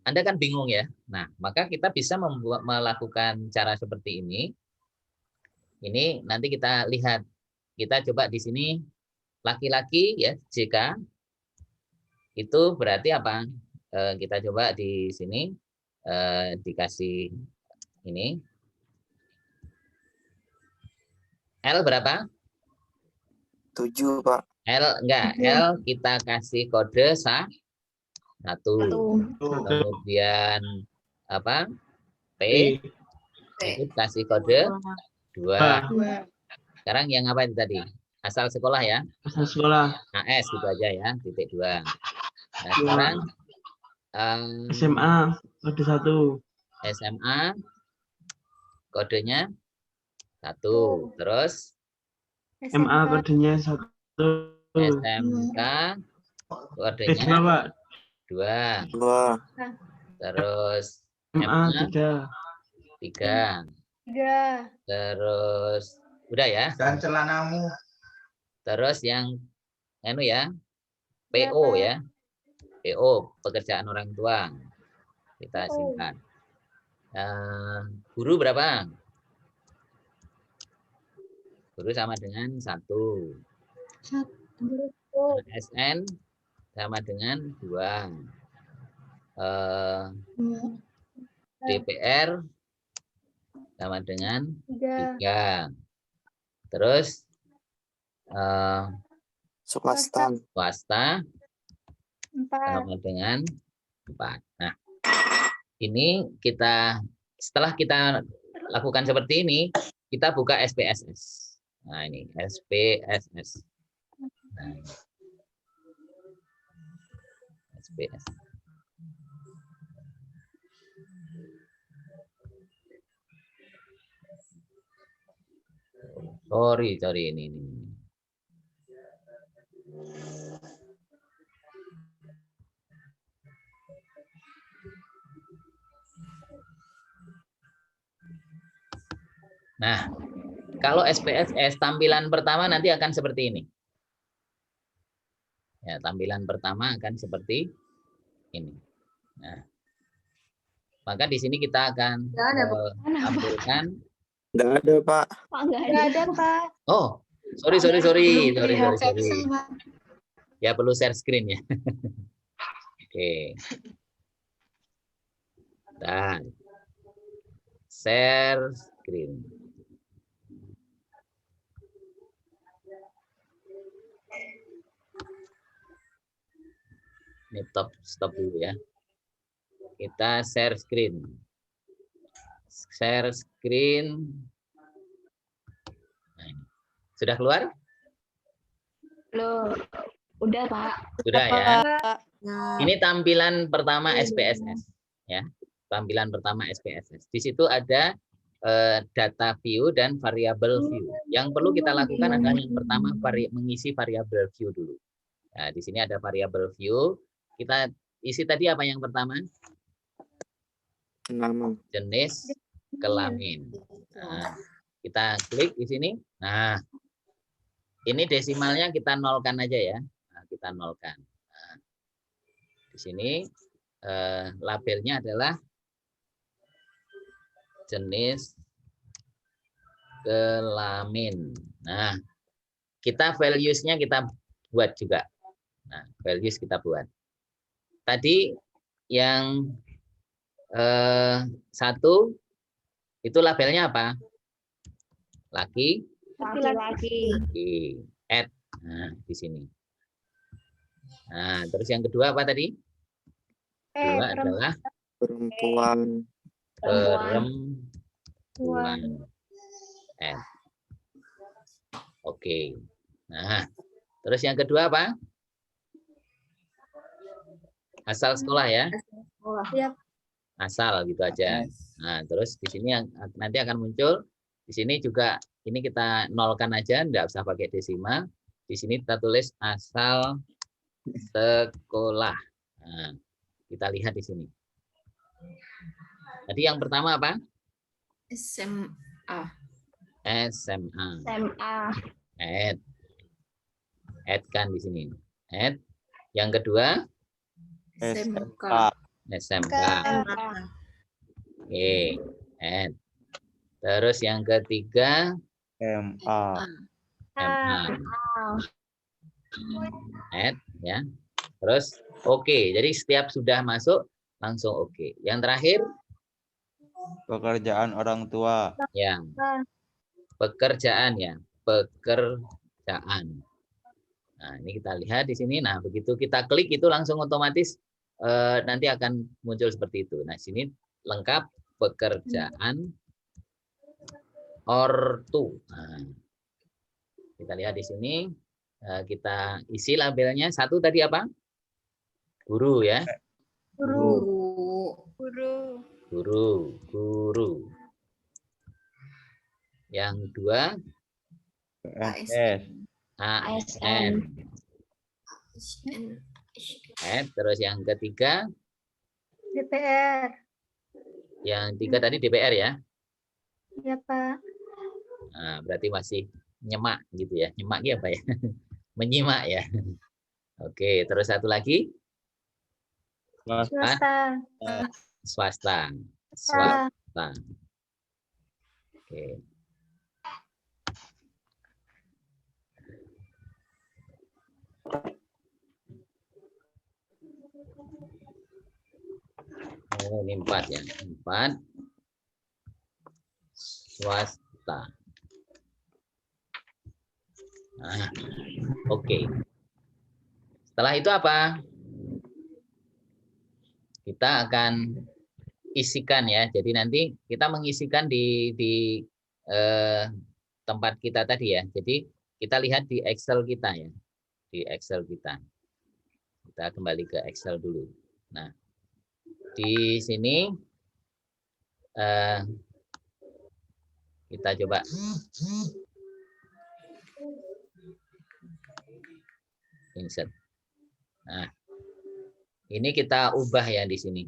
Anda kan bingung ya. Nah, maka kita bisa melakukan cara seperti ini. Ini nanti kita lihat. Kita coba di sini laki-laki ya, JK. Itu berarti apa? Kita coba di sini dikasih ini. L berapa? 7, Pak. L enggak, L kita kasih kode 1. Kemudian apa? P itu kasih kode 2. Sekarang yang apa itu tadi? Asal sekolah ya? Asal sekolah. AS gitu aja ya, titik 2. Nah, sekarang SMA kode 1. SMA kodenya 1. Terus MA kodenya 1. SMK kodenya 2, Pak. 2. Terus MA 3. Terus udah ya. Dan celanamu. Terus yang ya, PO ya. PO pekerjaan orang tua. Kita singkat. Guru berapa? Guru sama dengan 1. SN sama dengan 2. DPR sama dengan 3. Terus Swasta sama dengan 4. Nah, ini setelah kita lakukan seperti ini, kita buka SPSS. Nah, ini SPSS. Nah, SPS. Sorry ini. Nah, kalau SPSS tampilan pertama nanti akan seperti ini. Ya, tampilan pertama akan seperti ini. Nah, maka di sini kita akan tampilkan. Nggak ada, Pak. Pak, nggak ada, Pak. Oh, sorry. Ya perlu share screen ya. Oke. Dan share screen. Ini stop dulu ya. Kita share screen. Share screen. Nah, ini. Sudah keluar? Loh, udah, Pak. Sudah ya. Ini tampilan pertama SPSS ya. Tampilan pertama SPSS. Di situ ada data view dan variable view. Yang perlu kita lakukan adalah yang pertama mengisi variable view dulu. Nah, di sini ada variable view. Kita isi tadi apa yang pertama? Nama. Jenis kelamin. Nah, kita klik di sini. Nah, ini desimalnya kita nolkan aja ya. Nah, kita nolkan. Nah, di sini labelnya adalah jenis kelamin. Nah, kita values-nya kita buat juga. Nah, values kita buat. Tadi yang satu itu labelnya apa? Laki. Laki-laki. Add. Nah, di sini. Nah, terus yang kedua apa tadi? Kedua adalah Perempuan. Add. Oke. Nah, terus yang kedua apa? Asal sekolah ya. Asal gitu aja. Nah, terus di sini yang nanti akan muncul di sini juga ini kita nolkan aja, enggak usah pakai desimal. Di sini kita tulis asal sekolah. Nah, kita lihat di sini. Tadi yang pertama apa? SMA. Add kan di sini. Add. Yang kedua SMK. Oke, add. Terus yang ketiga MA. Add ya. Terus oke. Jadi setiap sudah masuk langsung oke. Yang terakhir Pekerjaan orang tua. ya. Pekerjaan ya. Pekerjaan. Nah, ini kita lihat di sini. Nah, begitu kita klik itu langsung otomatis nanti akan muncul seperti itu. Nah, sini lengkap pekerjaan ortu. Nah, kita lihat di sini kita isi labelnya. Satu tadi apa? Guru ya. Guru. Yang dua ASN. Terus yang ketiga DPR. Yang tiga tadi DPR ya. Iya, Pak. Nah, berarti masih nyemak gitu ya. Nyemak apa ya? Menyimak ya. Oke, terus satu lagi. Swasta. Oke. Oh, ini 4 ya. 4 swasta. Nah, oke. Setelah itu apa? Kita akan isikan ya. Jadi nanti kita mengisikan di tempat kita tadi ya. Jadi kita lihat di Excel kita ya. Di Excel kita. Kita kembali ke Excel dulu. Nah, di sini kita coba insert. Nah, ini kita ubah ya di sini.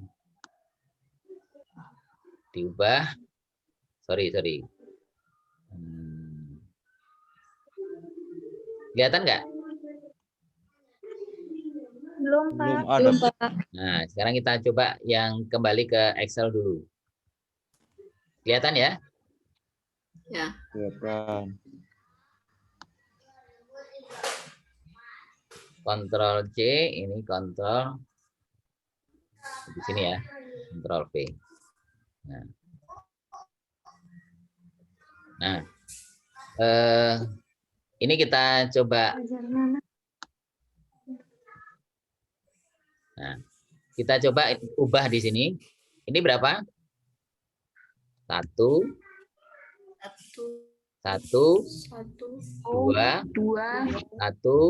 Diubah. Sorry. Kelihatan nggak? Belum, Belum Pak. ada. Nah, sekarang kita coba yang kembali ke Excel dulu. Kelihatan ya? Ya. Kelihatan. Ctrl C, ini Ctrl di sini ya, Ctrl V. Nah, ini kita coba. Nah, kita coba ubah di sini. Ini berapa? 1, 2, 1, 2, 2, 1,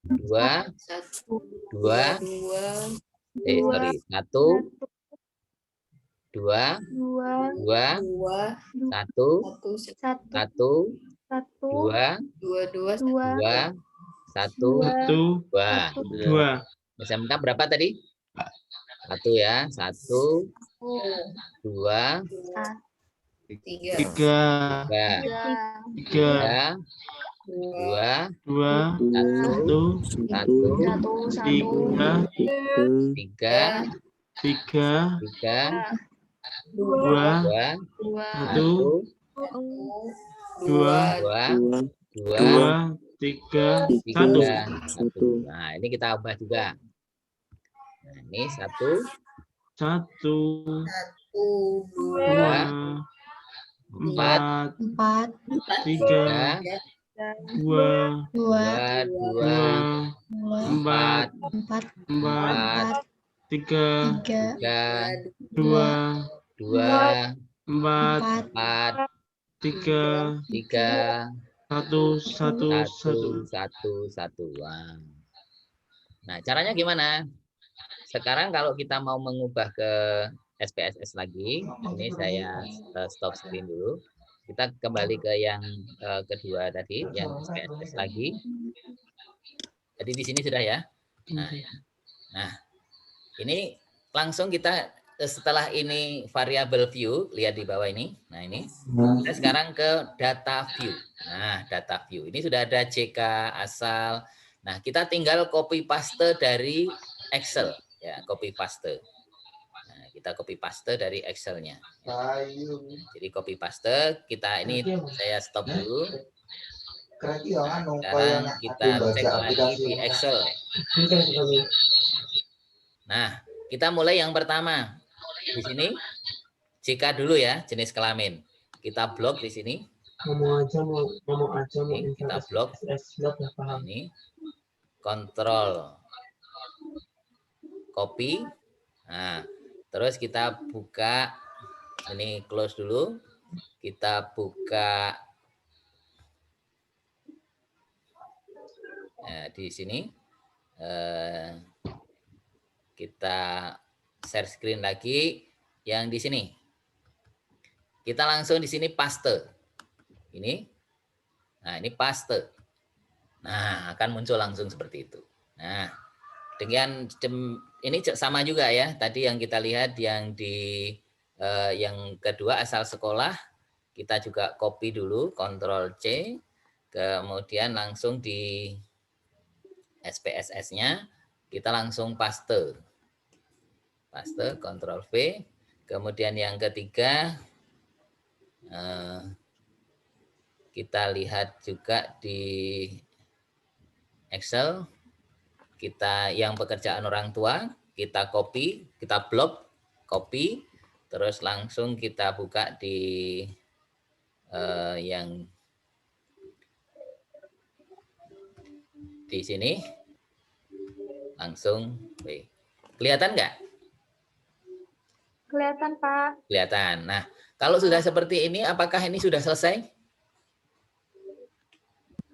2, 1, 2. SMK berapa tadi? 1 ya. 1, 2, 3, 3, 2, 1, 3, 2, 1, 2, 3, 1. Nah, ini kita ubah juga. Nah, ini 1, 1, 2, 4, 3, 2, 4, 3, 2, 4, 3, 1, 1. Nah, caranya gimana? Sekarang kalau kita mau mengubah ke SPSS lagi, ini saya stop screen dulu. Kita kembali ke yang kedua tadi, yang SPSS lagi. Jadi di sini sudah ya. Nah, ini langsung kita setelah ini variable view, lihat di bawah ini. Nah, ini kita sekarang ke data view. Nah, data view. Ini sudah ada JK asal. Nah, kita tinggal copy paste dari Excel ya, copy paste. Nah, kita copy paste dari Excel-nya. Jadi copy paste, kita ini saya stop dulu. Nah, sekarang kita cek lagi di Excel. Nah, kita mulai yang pertama. Di sini JK dulu ya, jenis kelamin. Kita blok di sini. Ini kita blok. Ini kontrol copy. Nah, terus kita buka ini, close dulu. Kita buka di sini. Kita share screen lagi yang di sini. Kita langsung di sini paste. Ini. Nah, ini paste. Nah, akan muncul langsung seperti itu. Nah, dengan ini sama juga ya. Tadi yang kita lihat yang di yang kedua asal sekolah, kita juga copy dulu, Ctrl C, kemudian langsung di SPSS-nya kita langsung paste. Paste, Ctrl V. Kemudian yang ketiga, kita lihat juga di Excel, kita yang pekerjaan orang tua, kita copy, kita blok, copy, terus langsung kita buka di yang di sini, langsung kelihatan nggak? Kelihatan, Pak. Kelihatan. Nah, kalau sudah seperti ini, apakah ini sudah selesai?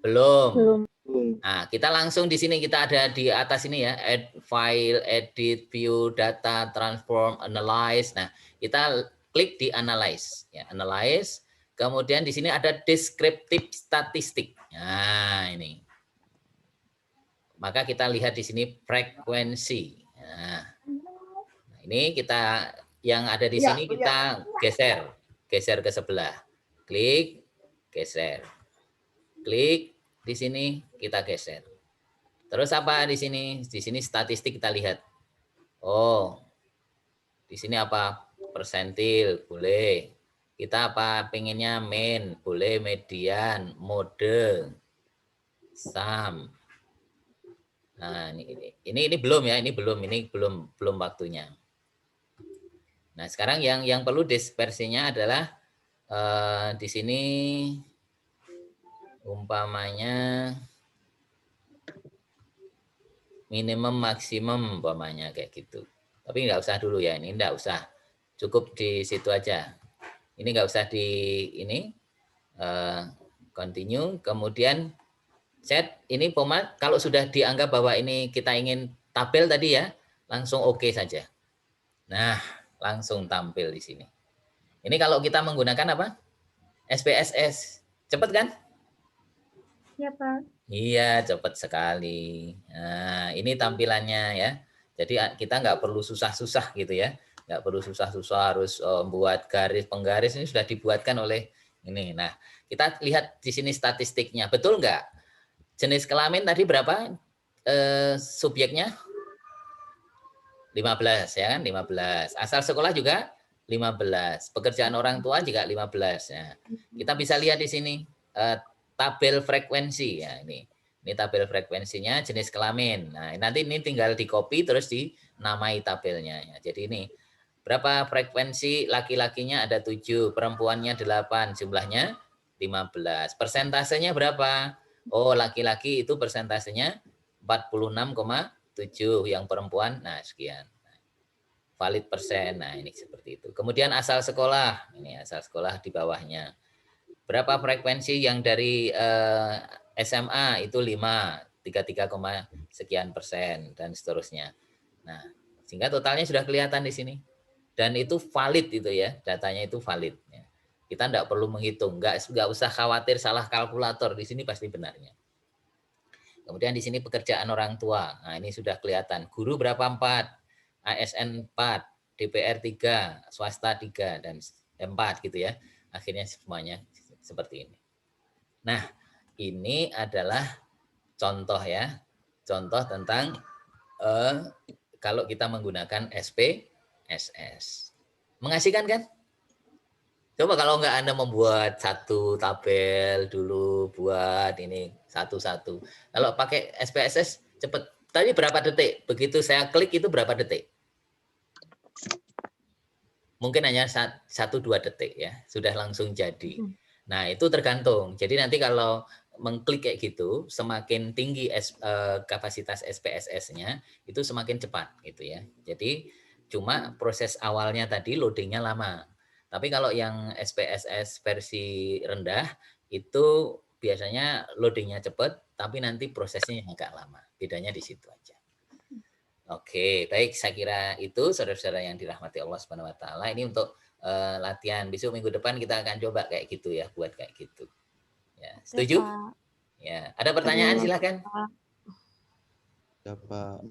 Belum. Nah, kita langsung di sini, kita ada di atas ini ya, add file, edit, view, data, transform, analyze. Nah, kita klik di analyze, ya, analyze. Kemudian di sini ada descriptive statistik. Nah, ini. Maka kita lihat di sini frekuensi. Nah, ini kita yang ada di sini kita geser ke sebelah. Klik, geser. Klik di sini kita geser. Terus apa di sini? Di sini statistik kita lihat. Oh, di sini apa? Persentil, boleh. Kita apa? Pengennya mean, boleh. Median, mode, sum. Nah, ini belum ya, ini belum waktunya. Nah, sekarang yang perlu dispersinya adalah di sini umpamanya minimum maksimum umpamanya kayak gitu. Tapi nggak usah dulu ya, ini nggak usah. Cukup di situ aja. Ini nggak usah di ini continue. Kemudian set ini format kalau sudah dianggap bahwa ini kita ingin tabel tadi ya, langsung oke saja. Nah, langsung tampil di sini. Ini kalau kita menggunakan apa? SPSS. Cepat kan? Iya, Pak. Iya, cepat sekali. Nah, ini tampilannya ya. Jadi kita nggak perlu susah-susah gitu ya. Nggak perlu susah-susah harus buat garis, penggaris ini sudah dibuatkan oleh ini. Nah, kita lihat di sini statistiknya. Betul nggak? Jenis kelamin tadi berapa subjeknya? 15 ya kan? 15. Asal sekolah juga 15. Pekerjaan orang tua juga 15 ya. Kita bisa lihat di sini tabel frekuensi ya ini. Ini tabel frekuensinya jenis kelamin. Nah, nanti ini tinggal di-copy terus dinamai tabelnya ya. Jadi ini berapa frekuensi laki-lakinya ada 7, perempuannya 8, jumlahnya 15. Persentasenya berapa? Oh, laki-laki itu persentasenya 46,7, yang perempuan nah sekian. Valid persen. Nah, ini seperti itu. Kemudian asal sekolah. Ini asal sekolah di bawahnya. Berapa frekuensi yang dari SMA itu 5, 33, sekian persen dan seterusnya. Nah, sehingga totalnya sudah kelihatan di sini. Dan itu valid itu ya, datanya itu valid. Ya. Kita tidak perlu menghitung, nggak usah khawatir salah kalkulator, di sini pasti benarnya. Kemudian di sini pekerjaan orang tua. Nah, ini sudah kelihatan. Guru berapa 4, ASN 4, DPR 3, swasta 3 dan 4 gitu ya. Akhirnya semuanya seperti ini. Nah, ini adalah contoh ya. Contoh tentang kalau kita menggunakan SPSS. Mengasihkan kan? Coba kalau nggak Anda membuat satu tabel dulu, buat ini satu-satu. Kalau pakai SPSS cepat. Tadi berapa detik? Begitu saya klik itu berapa detik? Mungkin hanya 1-2 detik ya, sudah langsung jadi. Nah, itu tergantung. Jadi nanti kalau mengklik kayak gitu, semakin tinggi kapasitas SPSS-nya, itu semakin cepat gitu ya. Jadi cuma proses awalnya tadi loadingnya lama. Tapi kalau yang SPSS versi rendah, itu biasanya loadingnya cepat, tapi nanti prosesnya agak lama. Bedanya di situ aja. Oke, baik. Saya kira itu saudara-saudara yang dirahmati Allah Subhanahu Wa Taala. Ini untuk latihan. Besok minggu depan kita akan coba kayak gitu ya, buat kayak gitu. Ya, setuju? Ya, ada pertanyaan silakan. Ya, Pak.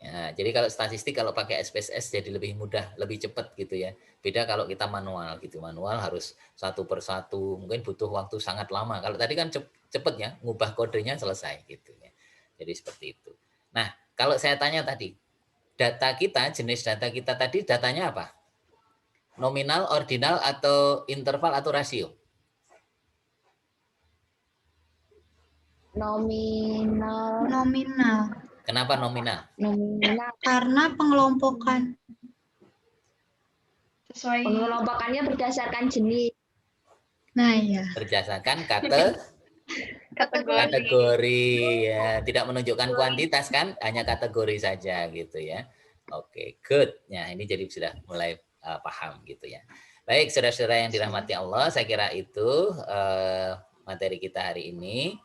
Ya, jadi kalau statistik kalau pakai SPSS jadi lebih mudah, lebih cepat gitu ya. Beda kalau kita manual gitu. Manual harus satu persatu, mungkin butuh waktu sangat lama. Kalau tadi kan cepet ya, ngubah kodenya selesai gitu ya. Jadi seperti itu. Nah, kalau saya tanya tadi, data kita, jenis data kita tadi datanya apa? Nominal, ordinal, atau interval, atau rasio? Nominal. Kenapa nominal? Nominal. Karena pengelompokan. Pengelompokannya berdasarkan jenis. Nah, ya. Berdasarkan kategori ya, tidak menunjukkan kuantitas kan, hanya kategori saja gitu ya. Oke, good. Nah, ini jadi sudah mulai paham gitu ya. Baik, saudara-saudara yang dirahmati Allah, saya kira itu materi kita hari ini.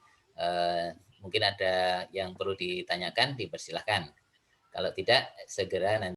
Mungkin ada yang perlu ditanyakan, dipersilahkan. Kalau tidak, segera nanti